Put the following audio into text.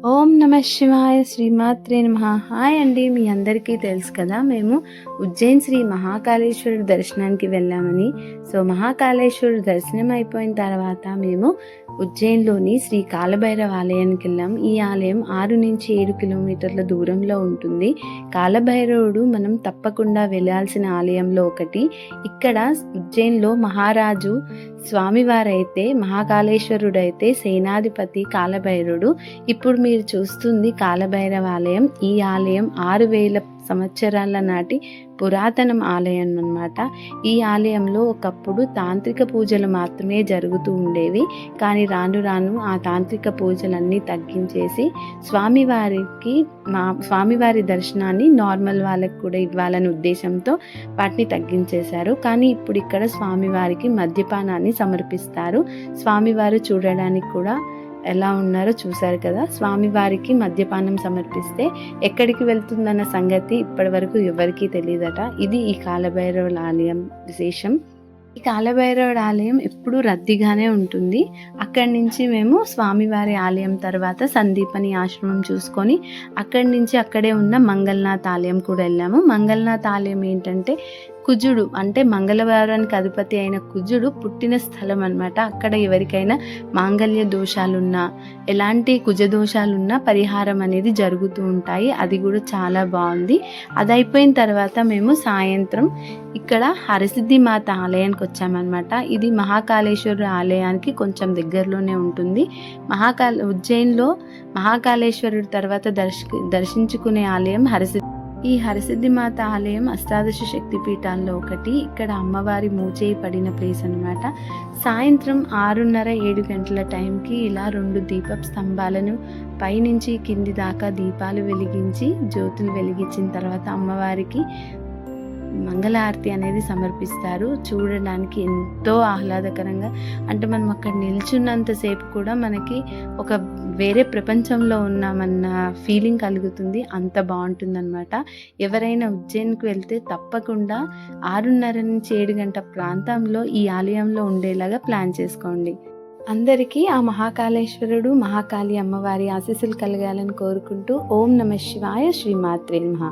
ఓం నమ శివాయ శ్రీమాత్రే నమః. హాయ్ అండి, మీ అందరికీ తెలుసు కదా, మేము ఉజ్జయిన్ శ్రీ మహాకాళేశ్వరుడు దర్శనానికి వెళ్ళామని. సో మహాకాళేశ్వరుడు దర్శనం అయిపోయిన తర్వాత మేము ఉజ్జయిన్లోని శ్రీ కాలభైరవ ఆలయానికి వెళ్ళాం. ఈ ఆలయం 6 నుంచి 7 కిలోమీటర్ల దూరంలో ఉంటుంది. కాలభైరవుడు మనం తప్పకుండా వెళ్ళాల్సిన ఆలయంలో ఒకటి. ఇక్కడ ఉజ్జయిన్లో మహారాజు స్వామివారైతే మహాకాళేశ్వరుడైతే సేనాధిపతి కాలభైరవుడు. ఇప్పుడు మీరు చూస్తుంది కాలభైరవ ఆలయం. ఈ ఆలయం 6000 సంవత్సరాల నాటి పురాతనం ఆలయం అన్నమాట. ఈ ఆలయంలో ఒకప్పుడు తాంత్రిక పూజలు మాత్రమే జరుగుతూ ఉండేవి. కానీ రాను రాను ఆ తాంత్రిక పూజలన్నీ తగ్గించేసి స్వామివారి దర్శనాన్ని నార్మల్ వాళ్ళకి కూడా ఇవ్వాలనే ఉద్దేశంతో వాటిని తగ్గించేశారు. కానీ ఇప్పుడు ఇక్కడ స్వామివారికి మద్యపానాన్ని సమర్పిస్తారు. స్వామివారు చూడడానికి కూడా ఎలా ఉన్నారో చూశారు కదా. స్వామివారికి మద్యపానం సమర్పిస్తే ఎక్కడికి వెళ్తుందన్న సంగతి ఇప్పటి వరకు ఎవరికీ తెలియదట. ఇది ఈ కాలభైరవుల ఆలయం విశేషం. ఈ కాలభైరవుడి ఆలయం ఎప్పుడూ రద్దీగానే ఉంటుంది. అక్కడి నుంచి మేము స్వామివారి ఆలయం తర్వాత సందీపని ఆశ్రమం చూసుకొని అక్కడి నుంచి అక్కడే ఉన్న మంగళనాథ్ ఆలయం కూడా వెళ్ళాము. మంగళనాథ్ ఆలయం ఏంటంటే కుజుడు అంటే మంగళవారానికి అధిపతి అయిన కుజుడు పుట్టిన స్థలం అన్నమాట. అక్కడ ఎవరికైనా మాంగళ్య దోషాలున్నా ఎలాంటి కుజ దోషాలున్నా పరిహారం అనేది జరుగుతూ ఉంటాయి. అది కూడా చాలా బాగుంది. అది అయిపోయిన తర్వాత మేము సాయంత్రం ఇక్కడ హరసిద్ధి మాత ఆలయానికి వచ్చామన్నమాట. ఇది మహాకాళేశ్వర ఆలయానికి కొంచెం దగ్గరలోనే ఉంటుంది. ఉజ్జయిన్లో మహాకాళేశ్వరుడి తర్వాత దర్శించుకునే ఆలయం హరసిద్ధి. ఈ హరసిద్ధి మాత ఆలయం అష్టాదశ శక్తి పీఠాల్లో ఒకటి. ఇక్కడ అమ్మవారి మూచేయి పడిన ప్లేస్ అనమాట. సాయంత్రం 6:30-7 గంటల టైంకి ఇలా 2 దీపపు స్తంభాలను పైనుంచి కింది దాకా దీపాలు వెలిగించి జ్యోతులు వెలిగించిన తర్వాత అమ్మవారికి మంగళారతి అనేది సమర్పిస్తారు. చూడడానికి ఎంతో ఆహ్లాదకరంగా, అంటే మనం అక్కడ నిల్చున్నంతసేపు కూడా మనకి ఒక వేరే ప్రపంచంలో ఉన్నామన్న ఫీలింగ్ కలుగుతుంది. అంత బాగుంటుందన్నమాట. ఎవరైనా ఉజ్జయిన్కి వెళ్తే తప్పకుండా 6:30 నుంచి 7 గంటల ప్రాంతంలో ఈ ఆలయంలో ఉండేలాగా ప్లాన్ చేసుకోండి. అందరికీ ఆ మహాకాళేశ్వరుడు మహాకాళి అమ్మవారి ఆశీస్సులు కలగాలని కోరుకుంటూ ఓం నమ శివాయ శ్రీమాత్రే నమః.